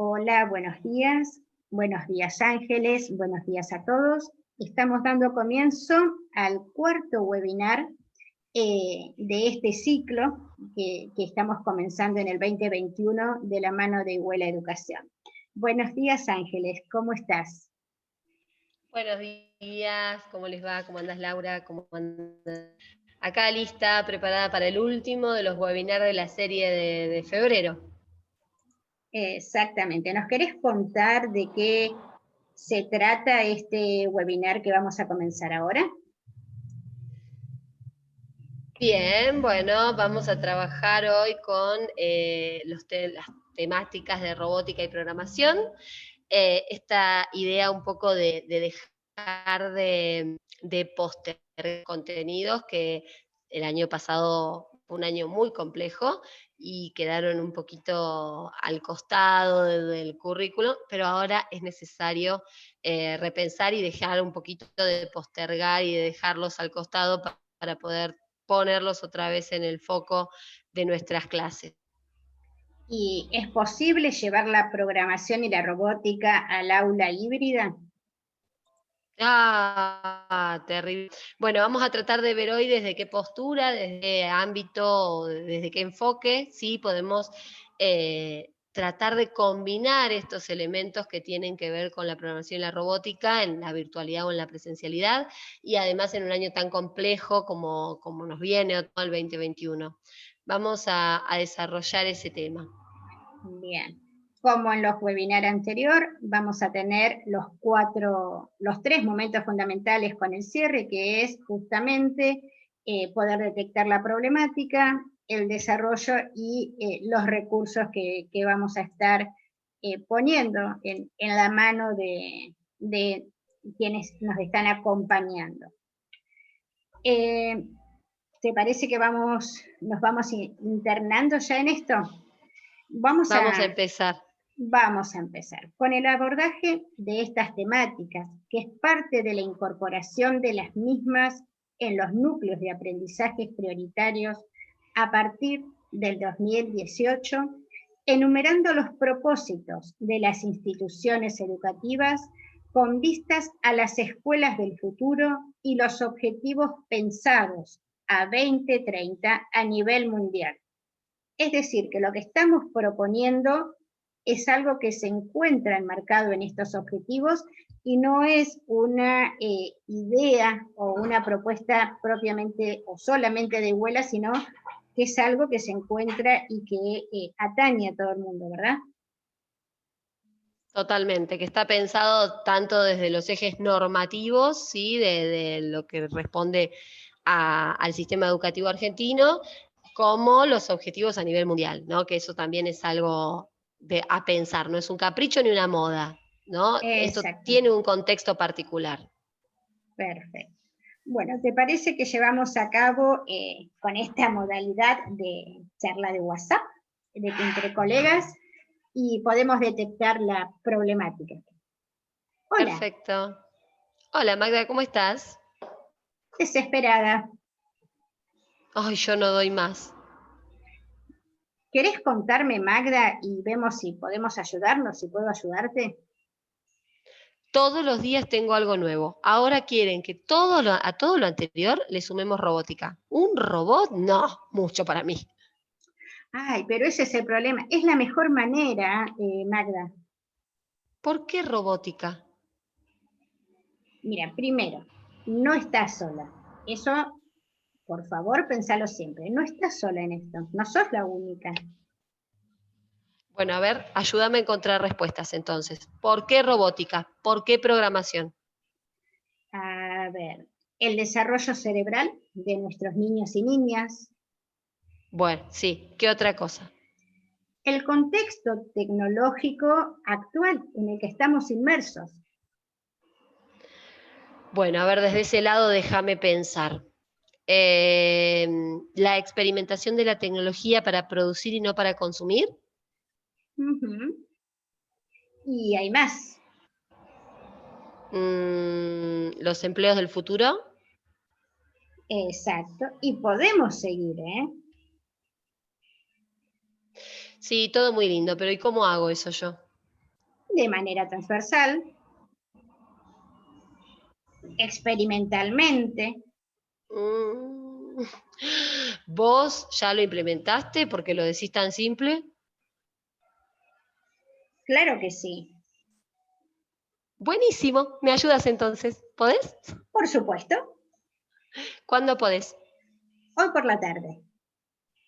Hola, buenos días. Buenos días, Ángeles. Buenos días a todos. Estamos dando comienzo al cuarto webinar de este ciclo que estamos comenzando en el 2021 de la mano de Iguela Educación. Buenos días, Ángeles. ¿Cómo estás? Buenos días, ¿cómo les va? ¿Cómo andas, Laura? ¿Cómo andas? Acá lista, preparada para el último de los webinars de la serie de febrero. Exactamente. ¿Nos querés contar de qué se trata este webinar que vamos a comenzar ahora? Bien, bueno, vamos a trabajar hoy con las temáticas de robótica y programación. Esta idea un poco de dejar de postergar contenidos que el año pasado fue un año muy complejo y quedaron un poquito al costado del currículo, pero ahora es necesario repensar y dejar un poquito de postergar y de dejarlos al costado para poder ponerlos otra vez en el foco de nuestras clases. ¿Y es posible llevar la programación y la robótica al aula híbrida? Terrible. Bueno, vamos a tratar de ver hoy desde qué postura, desde qué ámbito, desde qué enfoque, sí podemos tratar de combinar estos elementos que tienen que ver con la programación y la robótica en la virtualidad o en la presencialidad, y además en un año tan complejo como nos viene el 2021. Vamos a desarrollar ese tema. Bien. Como en los webinars anterior, vamos a tener los tres momentos fundamentales con el cierre, que es justamente poder detectar la problemática, el desarrollo y los recursos que vamos a estar poniendo en la mano de quienes nos están acompañando. ¿Te parece que nos vamos internando ya en esto? Vamos a empezar. Vamos a empezar con el abordaje de estas temáticas, que es parte de la incorporación de las mismas en los núcleos de aprendizajes prioritarios a partir del 2018, enumerando los propósitos de las instituciones educativas con vistas a las escuelas del futuro y los objetivos pensados a 2030 a nivel mundial. Es decir, que lo que estamos proponiendo es algo que se encuentra enmarcado en estos objetivos y no es una idea o una propuesta propiamente o solamente de Iguela, sino que es algo que se encuentra y que atañe a todo el mundo, ¿verdad? Totalmente, que está pensado tanto desde los ejes normativos, ¿sí? de lo que responde al sistema educativo argentino, como los objetivos a nivel mundial, ¿no? Que eso también es algo a pensar, no es un capricho ni una moda, ¿no? Esto Exacto, tiene un contexto particular. perfecto. Bueno, ¿te parece que llevamos a cabo con esta modalidad de charla de WhatsApp, entre colegas, y podemos detectar la problemática? Hola, Perfecto. Hola Magda, ¿cómo estás? desesperada. Ay, yo no doy más. ¿Querés contarme, Magda, y vemos si podemos ayudarnos, si puedo ayudarte? Todos los días tengo algo nuevo. Ahora quieren que a todo lo anterior le sumemos robótica. ¿Un robot? No, mucho para mí. Ay, pero ese es el problema. Es la mejor manera, Magda. ¿Por qué robótica? Mira, primero, no estás sola. Eso, por favor, pensalo siempre. No estás sola en esto. No sos la única. Bueno, a ver, ayúdame a encontrar respuestas entonces. ¿Por qué robótica? ¿Por qué programación? A ver, el desarrollo cerebral de nuestros niños y niñas, Bueno, sí, ¿qué otra cosa? el contexto tecnológico actual en el que estamos inmersos. Bueno, a ver, desde ese lado déjame pensar. La experimentación de la tecnología para producir y no para consumir. Uh-huh. Y hay más. Los empleos del futuro. Exacto. Y podemos seguir, ¿eh? Sí, todo muy lindo, pero ¿y cómo hago eso yo? de manera transversal, experimentalmente. ¿Vos ya lo implementaste porque lo decís tan simple? Claro que sí. Buenísimo, ¿me ayudas entonces? ¿Podés? Por supuesto, ¿Cuándo podés? hoy por la tarde.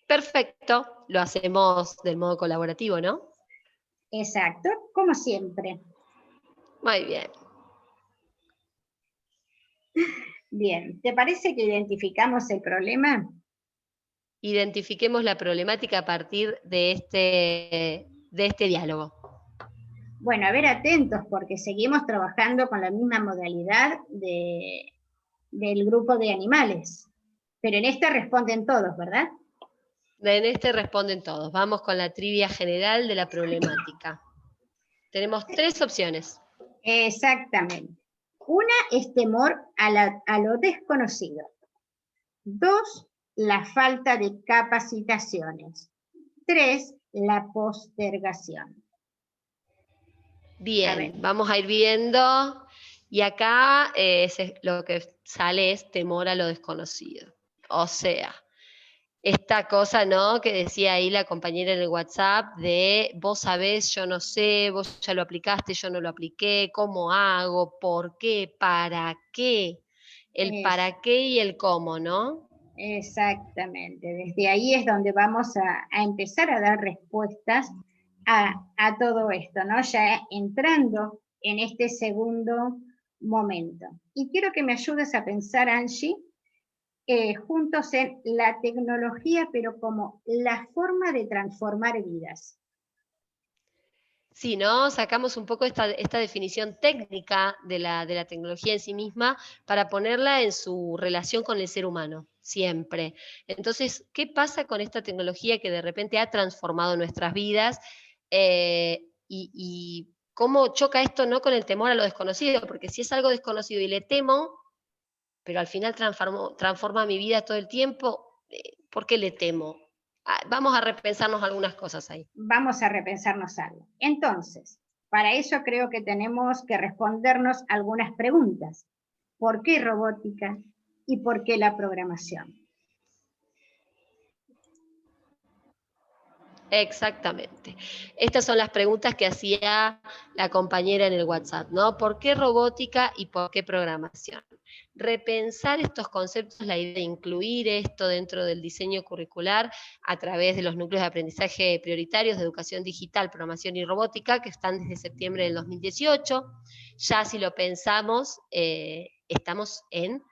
Perfecto, lo hacemos del modo colaborativo, ¿no? Exacto, como siempre. Muy bien. Bien, ¿te parece que identificamos el problema? Identifiquemos la problemática a partir de este diálogo. Bueno, a ver, atentos, porque seguimos trabajando con la misma modalidad del grupo de animales. Pero en esta responden todos, ¿verdad? En este responden todos. Vamos con la trivia general de la problemática. Tenemos 3 opciones. Exactamente. Una es temor a lo desconocido. 2, la falta de capacitaciones. 3, la postergación. Bien, vamos a ir viendo. Y acá lo que sale es temor a lo desconocido. O sea, esta cosa, ¿no? Que decía ahí la compañera en el WhatsApp de vos sabés, yo no sé, vos ya lo aplicaste, yo no lo apliqué, ¿cómo hago? ¿Por qué? ¿Para qué? El para qué y el cómo, ¿no? Exactamente. Desde ahí es donde vamos a empezar a dar respuestas a todo esto, ¿no? Ya entrando en este segundo momento. Y quiero que me ayudes a pensar, Angie, juntos en la tecnología, pero como la forma de transformar vidas. Sí, ¿no? Sacamos un poco esta definición técnica de la tecnología en sí misma para ponerla en su relación con el ser humano, siempre. Entonces, ¿qué pasa con esta tecnología que de repente ha transformado nuestras vidas? Y cómo choca esto, ¿no? Con el temor a lo desconocido, porque si es algo desconocido y le temo, pero al final transforma mi vida todo el tiempo, ¿por qué le temo? Vamos a repensarnos algunas cosas ahí. Vamos a repensarnos algo. Entonces, para eso creo que tenemos que respondernos algunas preguntas. ¿Por qué robótica? ¿Y por qué la programación? Exactamente. Estas son las preguntas que hacía la compañera en el WhatsApp, ¿no? ¿Por qué robótica y por qué programación? Repensar estos conceptos, la idea de incluir esto dentro del diseño curricular a través de los núcleos de aprendizaje prioritarios de educación digital, programación y robótica, que están desde septiembre del 2018. Ya si lo pensamos, estamos en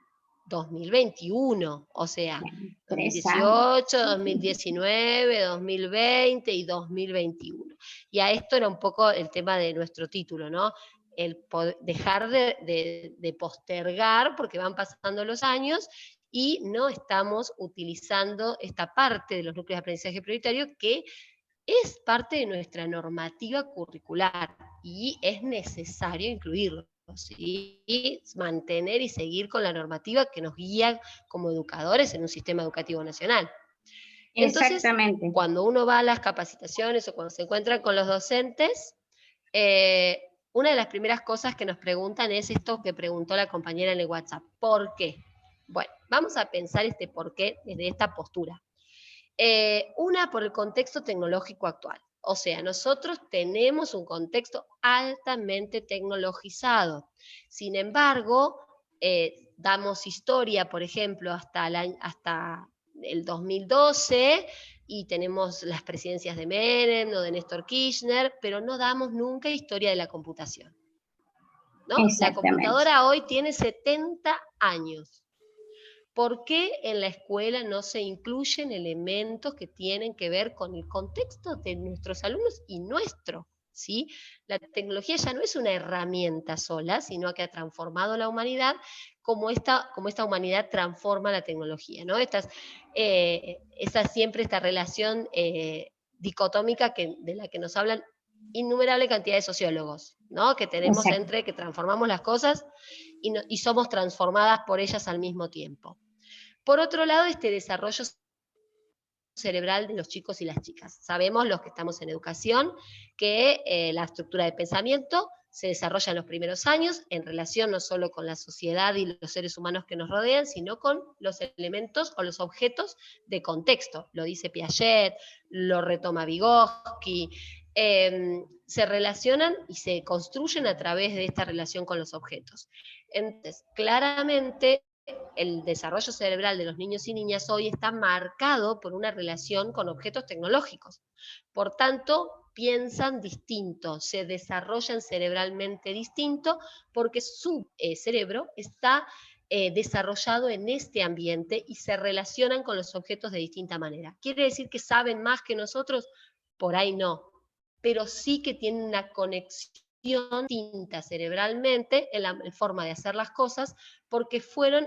2021, o sea, 3 años. 2018, 2019, 2020 y 2021. Y a esto era un poco el tema de nuestro título, ¿no? El dejar de postergar porque van pasando los años y no estamos utilizando esta parte de los núcleos de aprendizaje prioritario que es parte de nuestra normativa curricular y es necesario incluirlo. ¿Sí? Mantener y seguir con la normativa que nos guía como educadores en un sistema educativo nacional. Entonces, Exactamente. cuando uno va a las capacitaciones o cuando se encuentra con los docentes, una de las primeras cosas que nos preguntan es esto que preguntó la compañera en el WhatsApp. ¿Por qué? Bueno, vamos a pensar este por qué desde esta postura. Una, por el contexto tecnológico actual. O sea, nosotros tenemos un contexto altamente tecnologizado. Sin embargo, damos historia, por ejemplo, hasta el 2012 y tenemos las presidencias de Menem o de Néstor Kirchner, pero no damos nunca historia de la computación, ¿no? La Exactamente. computadora hoy tiene 70 años. ¿Por qué en la escuela no se incluyen elementos que tienen que ver con el contexto de nuestros alumnos y nuestro? ¿Sí? La tecnología ya no es una herramienta sola, sino que ha transformado la humanidad como esta humanidad transforma la tecnología, ¿no? Siempre esta relación dicotómica de la que nos hablan innumerable cantidad de sociólogos, ¿no? Que tenemos Exacto. entre que transformamos las cosas y somos transformadas por ellas al mismo tiempo. Por otro lado, este desarrollo cerebral de los chicos y las chicas. Sabemos los que estamos en educación que la estructura de pensamiento se desarrolla en los primeros años en relación no solo con la sociedad y los seres humanos que nos rodean, sino con los elementos o los objetos de contexto. Lo dice Piaget, lo retoma Vygotsky, se relacionan y se construyen a través de esta relación con los objetos. Entonces, claramente, el desarrollo cerebral de los niños y niñas hoy está marcado por una relación con objetos tecnológicos. Por tanto, piensan distinto, se desarrollan cerebralmente distinto, porque su cerebro está desarrollado en este ambiente y se relacionan con los objetos de distinta manera. ¿Quiere decir que saben más que nosotros? Por ahí no, pero sí que tienen una conexión distinta cerebralmente en la forma de hacer las cosas, porque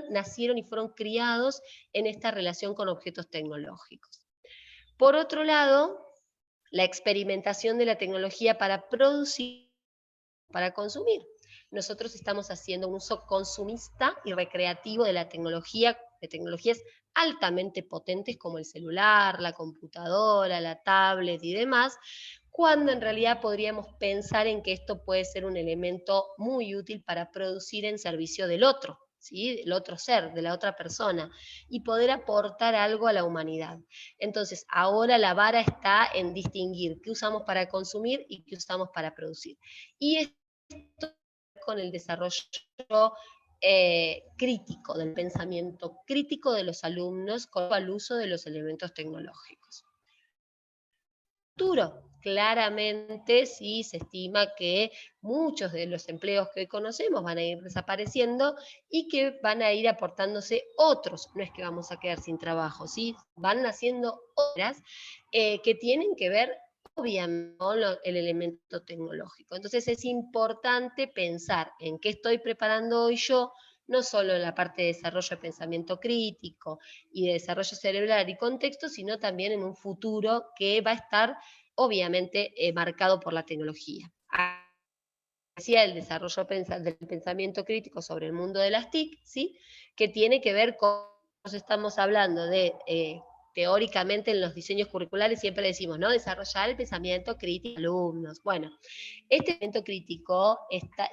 nacieron y fueron criados en esta relación con objetos tecnológicos. Por otro lado, la experimentación de la tecnología para producir, para consumir. Nosotros estamos haciendo un uso consumista y recreativo de la tecnología, de tecnologías altamente potentes como el celular, la computadora, la tablet y demás, cuando en realidad podríamos pensar en que esto puede ser un elemento muy útil para producir en servicio del otro, ¿sí? Del otro ser, de la otra persona, y poder aportar algo a la humanidad. Entonces, ahora la vara está en distinguir qué usamos para consumir y qué usamos para producir. Y esto con el desarrollo crítico, del pensamiento crítico de los alumnos con el uso de los elementos tecnológicos. Futuro. Claramente sí se estima que muchos de los empleos que hoy conocemos van a ir desapareciendo y que van a ir aportándose otros. No es que vamos a quedar sin trabajo, ¿sí? Van naciendo otras que tienen que ver obviamente con el elemento tecnológico. Entonces es importante pensar en qué estoy preparando hoy yo, no solo en la parte de desarrollo de pensamiento crítico y de desarrollo cerebral y contexto, sino también en un futuro que va a estar obviamente marcado por la tecnología. Decía el desarrollo del pensamiento crítico sobre el mundo de las TIC, ¿sí? Que tiene que ver con, estamos hablando de, teóricamente en los diseños curriculares siempre decimos, ¿no? Desarrollar el pensamiento crítico de alumnos. Bueno, este pensamiento crítico,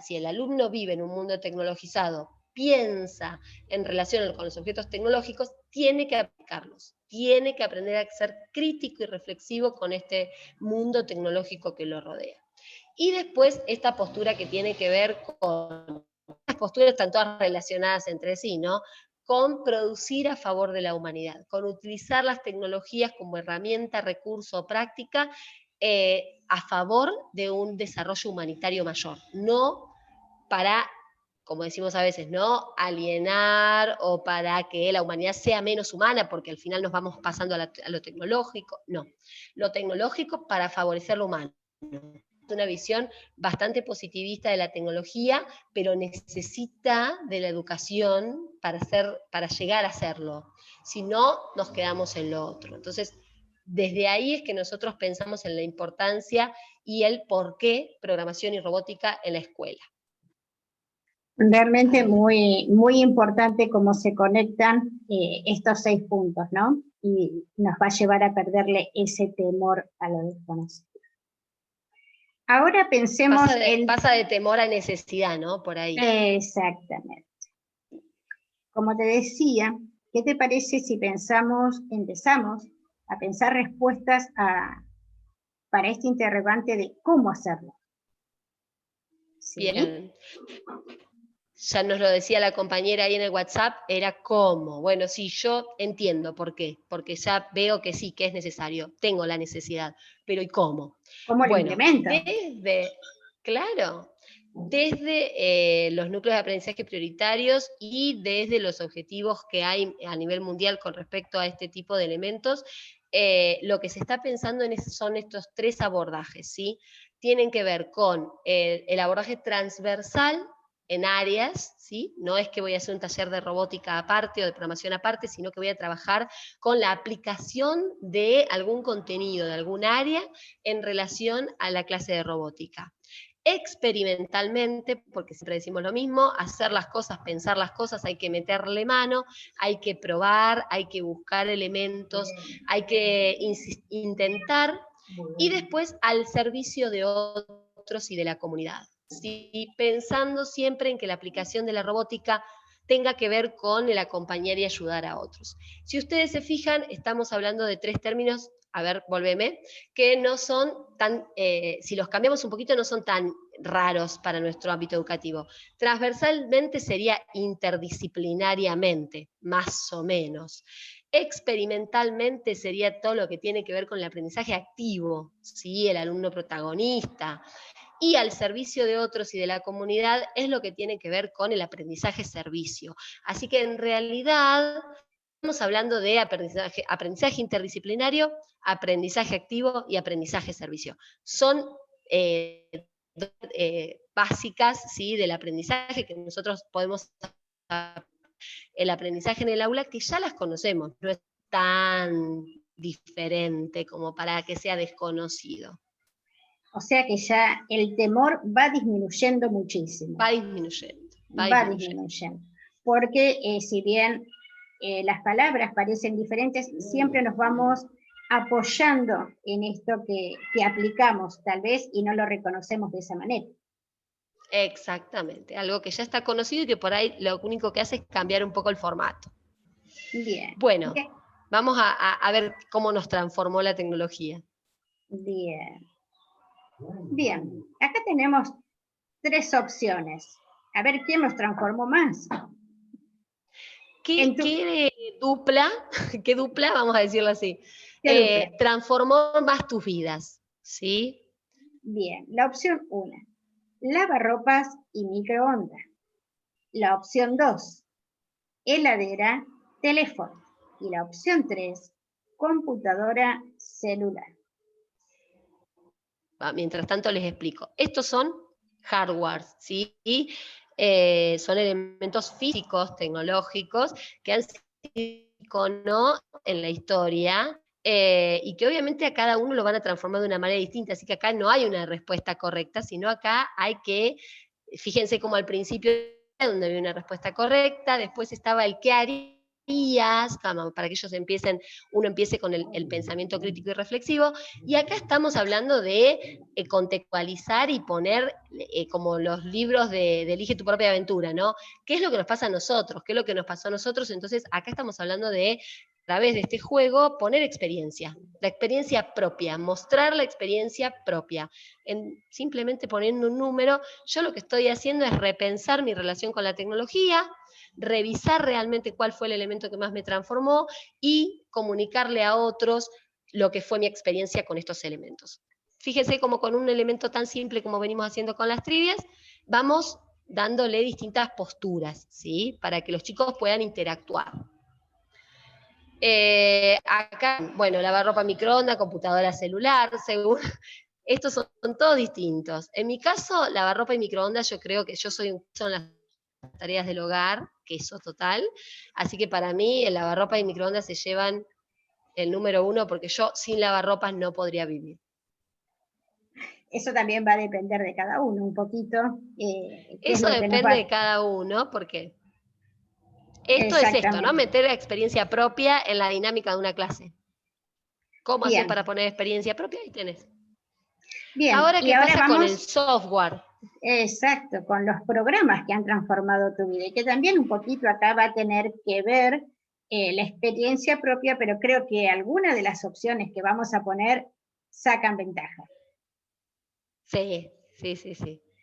si el alumno vive en un mundo tecnologizado, piensa en relación con los objetos tecnológicos, tiene que aplicarlos, tiene que aprender a ser crítico y reflexivo con este mundo tecnológico que lo rodea. Y después esta postura que tiene que ver con, las posturas están todas relacionadas entre sí, ¿no? Con producir a favor de la humanidad, con utilizar las tecnologías como herramienta, recurso o práctica a favor de un desarrollo humanitario mayor, no para, como decimos a veces, no alienar o para que la humanidad sea menos humana, porque al final nos vamos pasando a lo tecnológico, no. Lo tecnológico para favorecer lo humano. Una visión bastante positivista de la tecnología, pero necesita de la educación para llegar a hacerlo. Si no, nos quedamos en lo otro. Entonces, desde ahí es que nosotros pensamos en la importancia y el por qué programación y robótica en la escuela. Realmente muy, muy importante cómo se conectan estos 6 puntos, ¿no? Y nos va a llevar a perderle ese temor a lo desconocido. Ahora pensemos pasa de temor a necesidad, ¿no? Por ahí. Exactamente. Como te decía, ¿qué te parece si empezamos a pensar respuestas para este interrogante de cómo hacerlo? ¿Sí? Bien. Ya nos lo decía la compañera ahí en el WhatsApp, era cómo. Bueno, sí, yo entiendo por qué, porque ya veo que sí, que es necesario, tengo la necesidad, pero ¿y cómo? ¿Cómo lo implemento? Desde los núcleos de aprendizaje prioritarios y desde los objetivos que hay a nivel mundial con respecto a este tipo de elementos, lo que se está pensando son estos 3 abordajes, ¿sí? Tienen que ver con el abordaje transversal en áreas, ¿sí? No es que voy a hacer un taller de robótica aparte o de programación aparte, sino que voy a trabajar con la aplicación de algún contenido, de algún área en relación a la clase de robótica. experimentalmente, porque siempre decimos lo mismo, hacer las cosas, pensar las cosas, hay que meterle mano, hay que probar, hay que buscar elementos, hay que intentar, y después al servicio de otros y de la comunidad. ¿Sí? Pensando siempre en que la aplicación de la robótica tenga que ver con el acompañar y ayudar a otros. Si ustedes se fijan, estamos hablando de 3 términos, a ver, volveme, que no son tan, si los cambiamos un poquito, no son tan raros para nuestro ámbito educativo. Transversalmente sería interdisciplinariamente, más o menos. Experimentalmente sería todo lo que tiene que ver con el aprendizaje activo, ¿sí? El alumno protagonista. Y al servicio de otros y de la comunidad es lo que tiene que ver con el aprendizaje-servicio. Así que en realidad estamos hablando de aprendizaje interdisciplinario, aprendizaje activo y aprendizaje-servicio. Son básicas, ¿sí?, del aprendizaje que nosotros podemos, el aprendizaje en el aula, que ya las conocemos, no es tan diferente como para que sea desconocido. O sea que ya el temor va disminuyendo muchísimo. Va disminuyendo. Va disminuyendo. Porque si bien las palabras parecen diferentes, siempre nos vamos apoyando en esto que aplicamos, tal vez, y no lo reconocemos de esa manera. Exactamente, algo que ya está conocido y que por ahí lo único que hace es cambiar un poco el formato. Bien. Bueno, Okay. vamos a ver cómo nos transformó la tecnología. Bien. Bien, acá tenemos 3 opciones. A ver, ¿quién nos transformó más? ¿Qué dupla, vamos a decirlo así, ¿Qué transformó más tus vidas? ¿Sí? Bien, la opción 1, lavarropas y microondas. La opción 2, heladera, teléfono. Y la opción 3, computadora celular. Mientras tanto les explico. Estos son hardware, ¿sí? Son elementos físicos, tecnológicos, que han sido icono en la historia, y que obviamente a cada uno lo van a transformar de una manera distinta, así que acá no hay una respuesta correcta, sino acá hay que, fíjense como al principio donde había una respuesta correcta, después estaba el qué harías, para que uno empiece con el pensamiento crítico y reflexivo, y acá estamos hablando de contextualizar y poner como los libros de Elige tu propia aventura, ¿no? ¿Qué es lo que nos pasa a nosotros? ¿Qué es lo que nos pasó a nosotros? Entonces acá estamos hablando de, a través de este juego, poner experiencia, la experiencia propia, mostrar la experiencia propia. Simplemente poniendo un número, yo lo que estoy haciendo es repensar mi relación con la tecnología, revisar realmente cuál fue el elemento que más me transformó y comunicarle a otros lo que fue mi experiencia con estos elementos. Fíjense como con un elemento tan simple como venimos haciendo con las trivias, vamos dándole distintas posturas, ¿sí?, para que los chicos puedan interactuar. Acá, bueno, lavarropa, microondas, computadora celular, según... Estos son todos distintos. En mi caso, lavarropa y microondas, yo creo que son las tareas del hogar, queso total, así que para mí el lavarropa y microondas se llevan el número 1, porque yo sin lavarropas no podría vivir. Eso también va a depender de cada uno un poquito. Eso depende de cada uno, porque esto es esto, ¿no? Meter la experiencia propia en la dinámica de una clase. ¿Cómo haces para poner experiencia propia? Ahí tenés. Bien. Ahora, ¿qué pasa con el software? Exacto, con los programas que han transformado tu vida, y que también un poquito acá va a tener que ver la experiencia propia, pero creo que algunas de las opciones que vamos a poner sacan ventaja. Sí.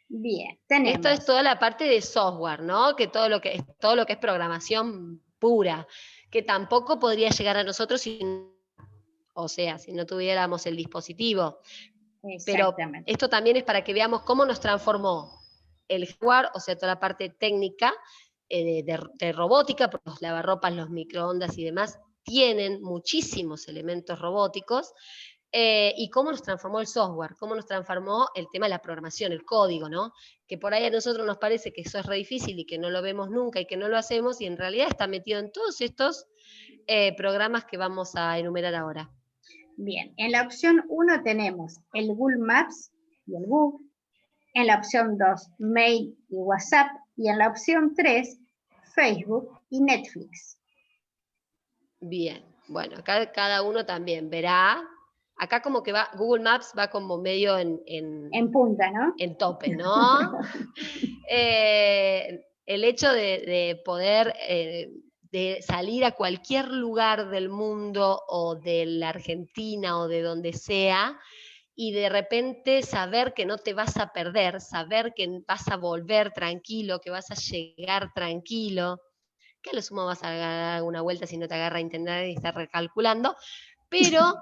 Bien, tenemos. Esto es toda la parte de software, ¿no? Que todo lo que es programación pura, que tampoco podría llegar a nosotros si no tuviéramos el dispositivo. Pero esto también es para que veamos cómo nos transformó el hardware, o sea, toda la parte técnica de robótica, porque los lavarropas, los microondas y demás tienen muchísimos elementos robóticos, y cómo nos transformó el software, cómo nos transformó el tema de la programación, el código, ¿no? Que por ahí a nosotros nos parece que eso es re difícil y que no lo vemos nunca y que no lo hacemos, y en realidad está metido en todos estos programas que vamos a enumerar ahora. Bien, en la opción 1 tenemos el Google Maps y el Google. En la opción 2, mail y WhatsApp. Y en la opción 3, Facebook y Netflix. Bien, bueno, acá cada uno también verá. Acá como que va, Google Maps va como medio En punta, ¿no? en tope, ¿no? El hecho de poder de salir a cualquier lugar del mundo o de la Argentina o de donde sea, y de repente saber que no te vas a perder, saber que vas a volver tranquilo, que vas a llegar tranquilo, que a lo sumo vas a dar una vuelta si no te agarra internet y estás recalculando, pero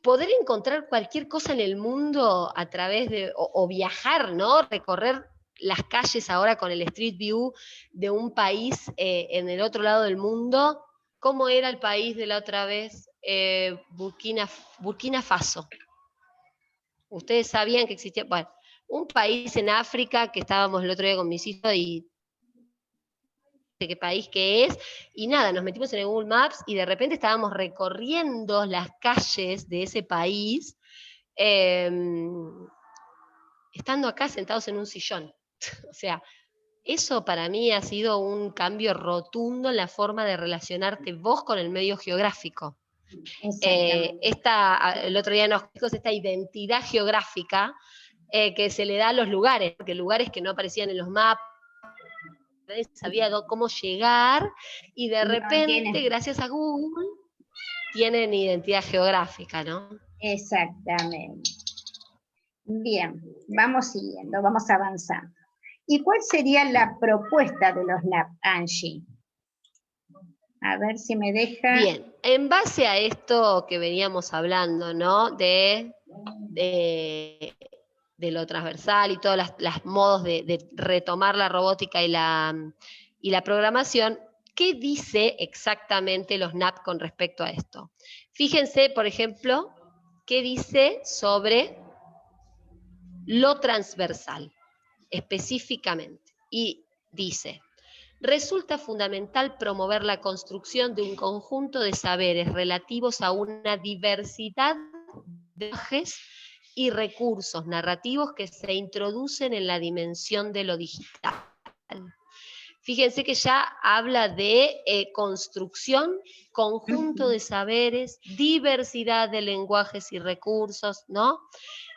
poder encontrar cualquier cosa en el mundo a través de, o viajar, ¿no? Recorrer las calles ahora con el Street View de un país en el otro lado del mundo. ¿Cómo era el país de la otra vez? Burkina Faso. Ustedes sabían que existía, bueno, un país en África que estábamos el otro día con mis hijos y de qué país que es, y nada, nos metimos en el Google Maps y de repente estábamos recorriendo las calles de ese país, estando acá sentados en un sillón. O sea, eso para mí ha sido un cambio rotundo en la forma de relacionarte vos con el medio geográfico. El otro día nos dijo esta identidad geográfica que se le da a los lugares, porque lugares que no aparecían en los mapas, nadie sabía cómo llegar, y de repente, gracias a Google, tienen identidad geográfica, ¿no? Exactamente. Bien, vamos siguiendo, vamos avanzando. ¿Y cuál sería la propuesta de los NAP, Angie? A ver si me deja... Bien, en base a esto que veníamos hablando, ¿no? De lo transversal y todos los modos de retomar la robótica y la programación, ¿qué dice exactamente los NAP con respecto a esto? Fíjense, por ejemplo, qué dice sobre lo transversal, específicamente. Y dice, resulta fundamental promover la construcción de un conjunto de saberes relativos a una diversidad de lenguajes y recursos narrativos que se introducen en la dimensión de lo digital. Fíjense que ya habla de construcción, conjunto de saberes, diversidad de lenguajes y recursos, ¿no?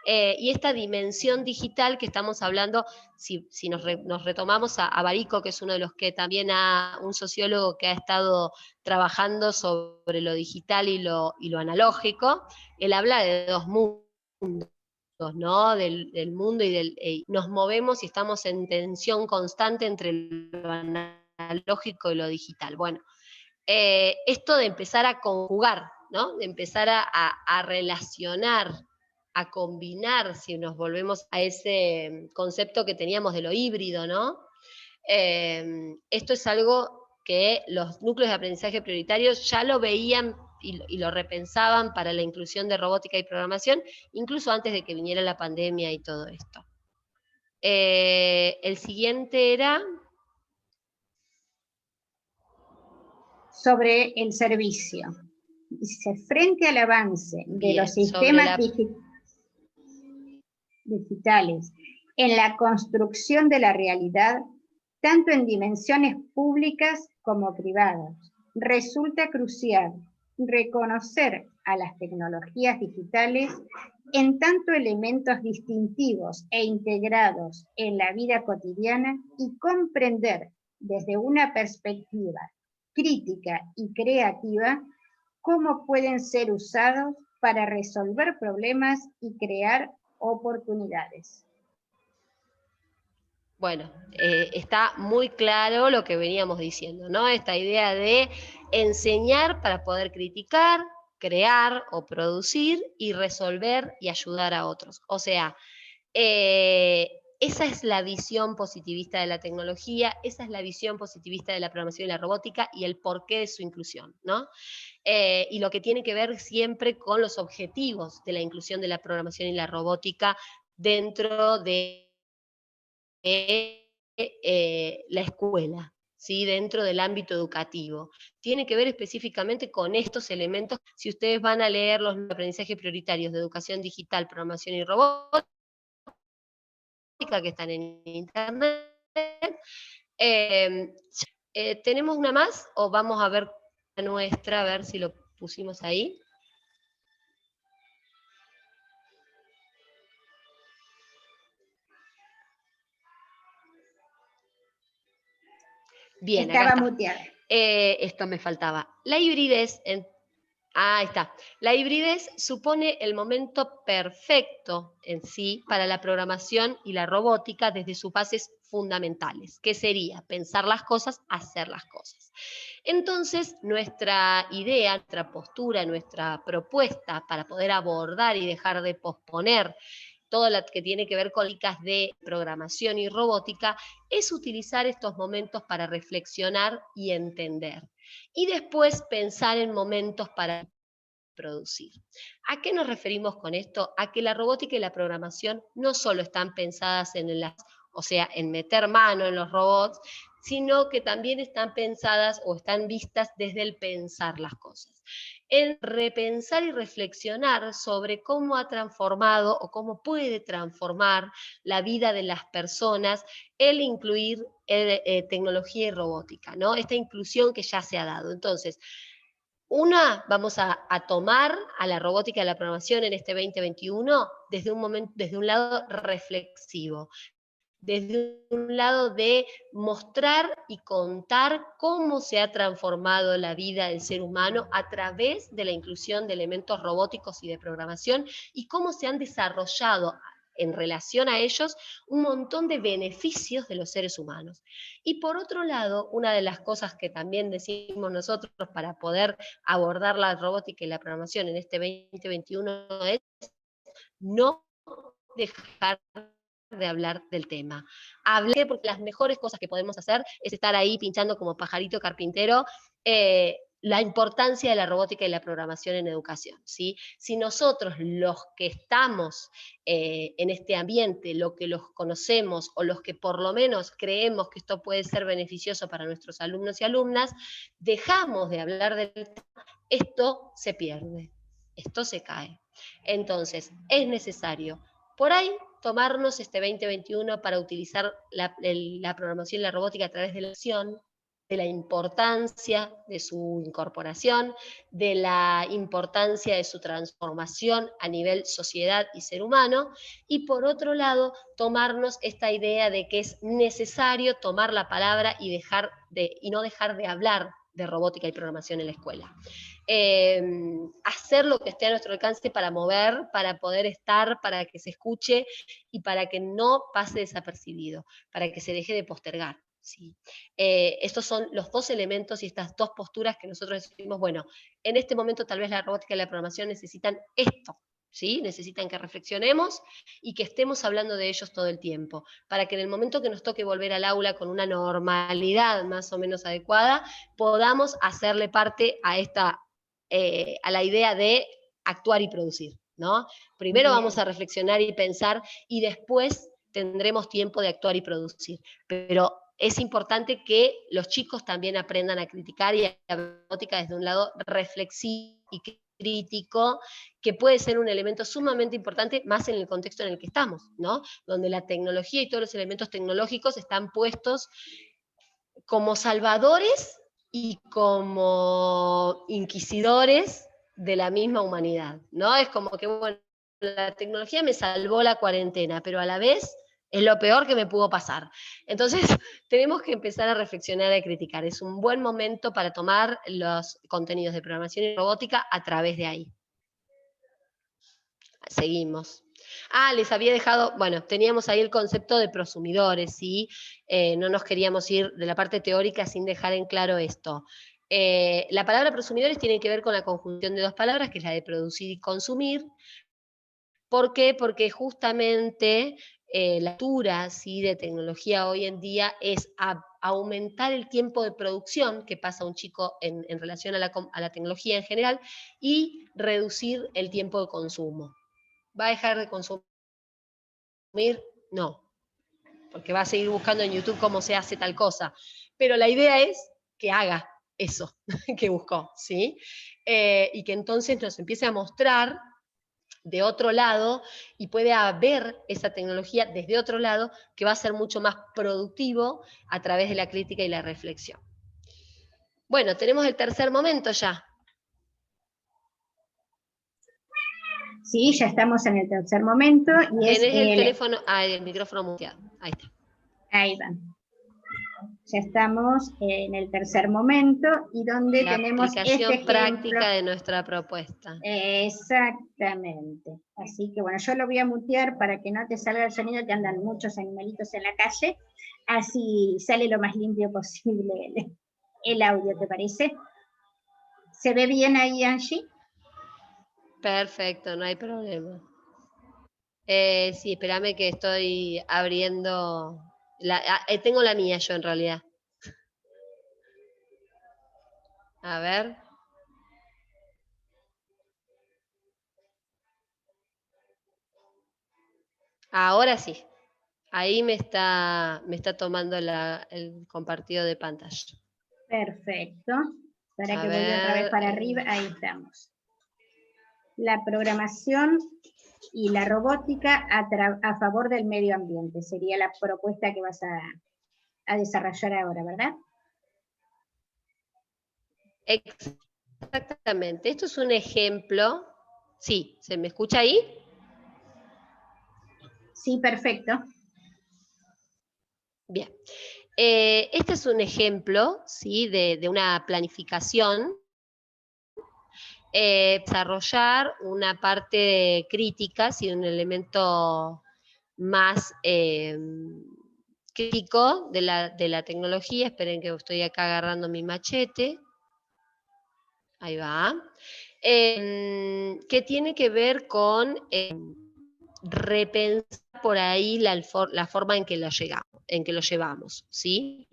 Y esta dimensión digital que estamos hablando, si nos retomamos a Barico, que es uno de los que también un sociólogo que ha estado trabajando sobre lo digital y lo analógico, él habla de dos mundos, ¿no? Del mundo y nos movemos y estamos en tensión constante entre lo analógico y lo digital. Bueno, esto de empezar a conjugar, ¿no? De empezar a relacionar, a combinar, si nos volvemos a ese concepto que teníamos de lo híbrido, ¿no? Esto es algo que los núcleos de aprendizaje prioritarios ya lo veían y lo repensaban para la inclusión de robótica y programación, incluso antes de que viniera la pandemia y todo esto. El siguiente era... sobre el servicio. Dice, frente al avance de los sistemas digitales en la construcción de la realidad, tanto en dimensiones públicas como privadas, resulta crucial reconocer a las tecnologías digitales en tanto elementos distintivos e integrados en la vida cotidiana y comprender desde una perspectiva crítica y creativa cómo pueden ser usados para resolver problemas y crear oportunidades. Bueno, está muy claro lo que veníamos diciendo, ¿no? Esta idea de enseñar para poder criticar, crear o producir y resolver y ayudar a otros. O sea, esa es la visión positivista de la tecnología, esa es la visión positivista de la programación y la robótica y el porqué de su inclusión, ¿no? Y lo que tiene que ver siempre con los objetivos de la inclusión de la programación y la robótica dentro de la escuela, ¿sí? Dentro del ámbito educativo. Tiene que ver específicamente con estos elementos. Si ustedes van a leer los aprendizajes prioritarios de educación digital, programación y robótica, que están en internet, ¿tenemos una más o vamos a ver la nuestra, a ver si lo pusimos ahí? Bien, Estaba acá está. muteada. Esto me faltaba. La hibridez, ahí está. La hibridez supone el momento perfecto en sí para la programación y la robótica desde sus bases fundamentales, que sería pensar las cosas, hacer las cosas. Entonces, nuestra idea, nuestra postura, nuestra propuesta para poder abordar y dejar de posponer todo lo que tiene que ver con lógicas de programación y robótica, es utilizar estos momentos para reflexionar y entender. Y después pensar en momentos para producir. ¿A qué nos referimos con esto? A que la robótica y la programación no solo están pensadas o sea, en meter mano en los robots, sino que también están pensadas o están vistas desde el pensar las cosas. En repensar y reflexionar sobre cómo ha transformado o cómo puede transformar la vida de las personas el incluir tecnología y robótica, ¿no? Esta inclusión que ya se ha dado. Entonces, vamos a tomar a la robótica y la programación en este 2021 desde un lado reflexivo, desde un lado de mostrar y contar cómo se ha transformado la vida del ser humano a través de la inclusión de elementos robóticos y de programación y cómo se han desarrollado en relación a ellos un montón de beneficios de los seres humanos. Y por otro lado, una de las cosas que también decimos nosotros para poder abordar la robótica y la programación en este 2021 es no dejar de hablar del tema. Hablé porque las mejores cosas que podemos hacer es estar ahí pinchando como pajarito carpintero la importancia de la robótica y la programación en educación, ¿sí? Si nosotros, los que estamos en este ambiente, los que los conocemos o los que por lo menos creemos que esto puede ser beneficioso para nuestros alumnos y alumnas, dejamos de hablar del tema, esto se pierde, esto se cae. Entonces, es necesario por ahí tomarnos este 2021 para utilizar la programación y la robótica a través de la acción, de la importancia de su incorporación, de la importancia de su transformación a nivel sociedad y ser humano, y por otro lado, tomarnos esta idea de que es necesario tomar la palabra y no dejar de hablar de robótica y programación en la escuela. Hacer lo que esté a nuestro alcance para mover, para poder estar, para que se escuche y para que no pase desapercibido, para que se deje de postergar. ¿Sí? Estos son los dos elementos y estas dos posturas que nosotros decimos, bueno, en este momento tal vez la robótica y la programación necesitan esto, ¿sí? Necesitan que reflexionemos y que estemos hablando de ellos todo el tiempo, para que en el momento que nos toque volver al aula con una normalidad más o menos adecuada, podamos hacerle parte a la idea de actuar y producir, ¿no? Primero vamos a reflexionar y pensar y después tendremos tiempo de actuar y producir, pero es importante que los chicos también aprendan a criticar y a la robótica desde un lado reflexivo y crítico, que puede ser un elemento sumamente importante, más en el contexto en el que estamos, ¿no? Donde la tecnología y todos los elementos tecnológicos están puestos como salvadores y como inquisidores de la misma humanidad, ¿no? Es como que, bueno, la tecnología me salvó la cuarentena, pero a la vez es lo peor que me pudo pasar. Entonces, tenemos que empezar a reflexionar y a criticar. Es un buen momento para tomar los contenidos de programación y robótica a través de ahí. Seguimos. Les había dejado, bueno, teníamos ahí el concepto de prosumidores, ¿sí? No nos queríamos ir de la parte teórica sin dejar en claro esto. La palabra prosumidores tiene que ver con la conjunción de dos palabras, que es la de producir y consumir. ¿Por qué? Porque justamente la altura, ¿sí?, de tecnología hoy en día es aumentar el tiempo de producción que pasa un chico en relación a la tecnología en general y reducir el tiempo de consumo. ¿Va a dejar de consumir? No, porque va a seguir buscando en YouTube cómo se hace tal cosa. pero la idea es que haga eso que buscó, ¿sí? Y que entonces nos empiece a mostrar de otro lado y pueda ver esa tecnología desde otro lado, que va a ser mucho más productivo a través de la crítica y la reflexión. Bueno, tenemos el tercer momento ya. Sí, ya estamos en el tercer momento. Y es Tenés el teléfono, el micrófono muteado. Ahí está. Ahí va. Ya estamos en el tercer momento y donde la tenemos aplicación este práctica de nuestra propuesta. Exactamente. Así que bueno, yo lo voy a mutear para que no te salga el sonido, que andan muchos animalitos en la calle, así sale lo más limpio posible el audio, ¿te parece? ¿Se ve bien ahí, Angie? Perfecto, no hay problema. Sí, espérame que estoy abriendo... tengo la mía yo en realidad. A ver. Ahora sí. Ahí me está tomando el compartido de pantalla. Perfecto. Para que vuelva otra vez ver, para arriba, ahí estamos. La programación y la robótica a favor del medio ambiente. Sería la propuesta que vas a desarrollar ahora, ¿verdad? Exactamente. Esto es un ejemplo. Sí, ¿se me escucha ahí? Sí, perfecto. Bien. Este es un ejemplo, ¿sí?, de una planificación. Desarrollar una parte crítica, ¿sí?, un elemento más crítico de la tecnología. Esperen que estoy acá agarrando mi machete. Ahí va. Que tiene que ver con repensar por ahí la forma en que lo llevamos, ¿sí?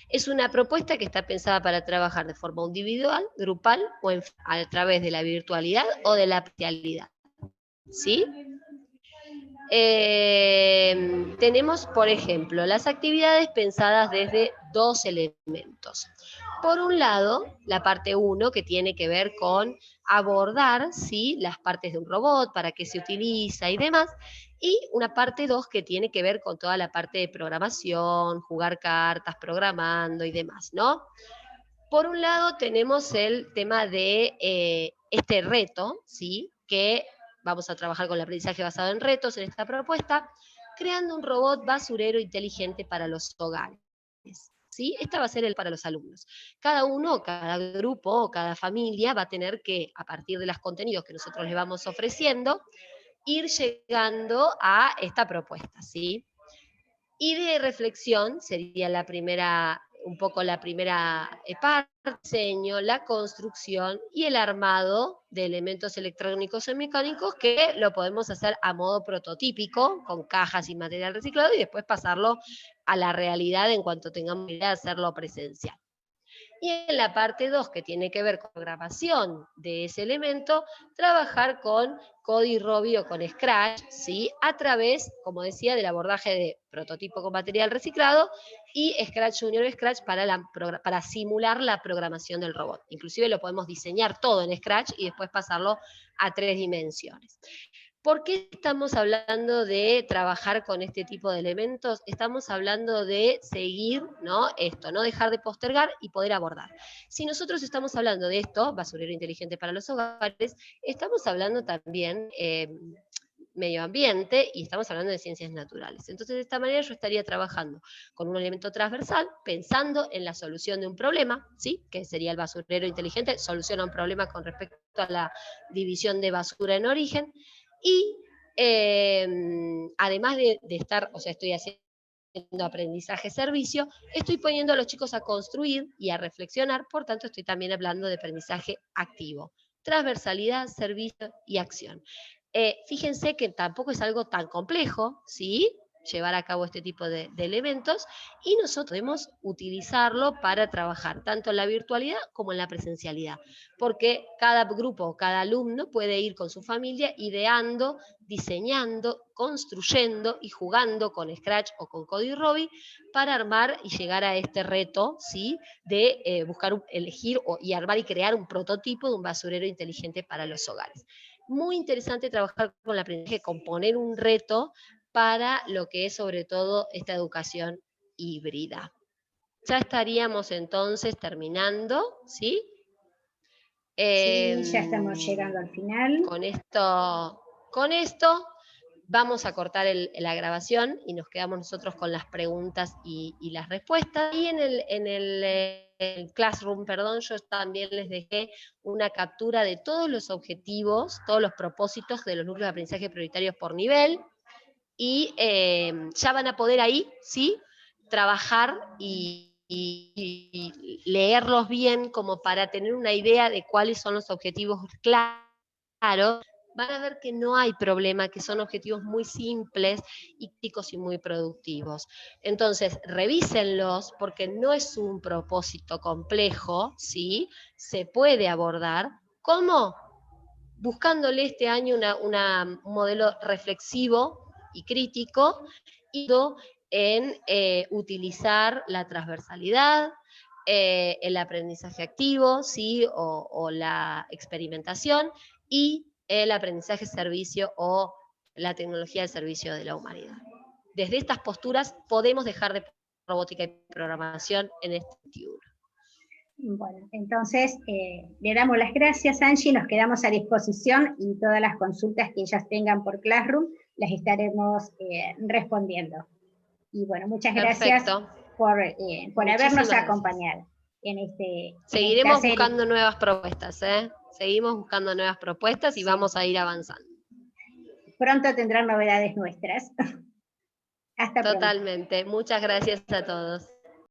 Es una propuesta que está pensada para trabajar de forma individual, grupal o a través de la virtualidad o de la presencialidad, ¿sí? Tenemos, por ejemplo, las actividades pensadas desde dos elementos. Por un lado, la parte 1, que tiene que ver con abordar, ¿sí?, las partes de un robot, para qué se utiliza y demás, y una parte 2 que tiene que ver con toda la parte de programación, jugar cartas, programando y demás, ¿no? Por un lado tenemos el tema de este reto, ¿sí?, que vamos a trabajar con el aprendizaje basado en retos en esta propuesta, creando un robot basurero inteligente para los hogares. ¿Sí? Esta va a ser el para los alumnos. Cada uno, cada grupo, cada familia va a tener que, a partir de los contenidos que nosotros les vamos ofreciendo, ir llegando a esta propuesta, ¿sí? Y de reflexión sería la primera, un poco la primera parte, diseño, la construcción y el armado de elementos electrónicos y mecánicos, que lo podemos hacer a modo prototípico, con cajas y material reciclado, y después pasarlo a la realidad en cuanto tengamos idea de hacerlo presencial. Y en la parte 2, que tiene que ver con programación de ese elemento, trabajar con Cody Robbie o con Scratch, ¿sí?, a través, como decía, del abordaje de prototipo con material reciclado y Scratch Junior Scratch para simular la programación del robot. Inclusive lo podemos diseñar todo en Scratch y después pasarlo a 3 dimensiones. ¿Por qué estamos hablando de trabajar con este tipo de elementos? Estamos hablando de seguir, ¿no?, esto, no dejar de postergar y poder abordar. Si nosotros estamos hablando de esto, basurero inteligente para los hogares, estamos hablando también medio ambiente y estamos hablando de ciencias naturales. Entonces, de esta manera yo estaría trabajando con un elemento transversal, pensando en la solución de un problema, ¿sí?, que sería el basurero inteligente, soluciona un problema con respecto a la división de basura en origen. Y además de estar, o sea, estoy haciendo aprendizaje-servicio, estoy poniendo a los chicos a construir y a reflexionar, por tanto estoy también hablando de aprendizaje activo, transversalidad, servicio y acción. Fíjense que tampoco es algo tan complejo, ¿sí? llevar a cabo este tipo de elementos, y nosotros podemos utilizarlo para trabajar tanto en la virtualidad como en la presencialidad, porque cada grupo, cada alumno puede ir con su familia ideando, diseñando, construyendo y jugando con Scratch o con CodeRobbie para armar y llegar a este reto, ¿sí?, de buscar, elegir y armar y crear un prototipo de un basurero inteligente para los hogares. Muy interesante trabajar con el aprendizaje, componer un reto para lo que es sobre todo esta educación híbrida. Ya estaríamos entonces terminando, ¿sí? Sí, ya estamos llegando al final. Con esto vamos a cortar la grabación y nos quedamos nosotros con las preguntas y las respuestas. Y en el Classroom, perdón, yo también les dejé una captura de todos los objetivos, todos los propósitos de los núcleos de aprendizaje prioritarios por nivel, y ya van a poder ahí, ¿sí?, trabajar y leerlos bien como para tener una idea de cuáles son los objetivos claros. Van a ver que no hay problema, que son objetivos muy simples y chicos y muy productivos. Entonces, revísenlos porque no es un propósito complejo, ¿sí? Se puede abordar. ¿Cómo? Buscándole este año un modelo reflexivo y crítico, y en utilizar la transversalidad, el aprendizaje activo, ¿sí?, o la experimentación, y el aprendizaje servicio o la tecnología al servicio de la humanidad. Desde estas posturas podemos dejar de robótica y programación en este 21. Bueno, entonces le damos las gracias, Angie, nos quedamos a disposición y todas las consultas que ellas tengan por Classroom las estaremos respondiendo. Y bueno, muchas gracias por habernos acompañado en Seguiremos buscando nuevas propuestas, Seguimos buscando nuevas propuestas y vamos a ir avanzando. Pronto tendrán novedades nuestras. Hasta pronto. Totalmente. Muchas gracias a todos.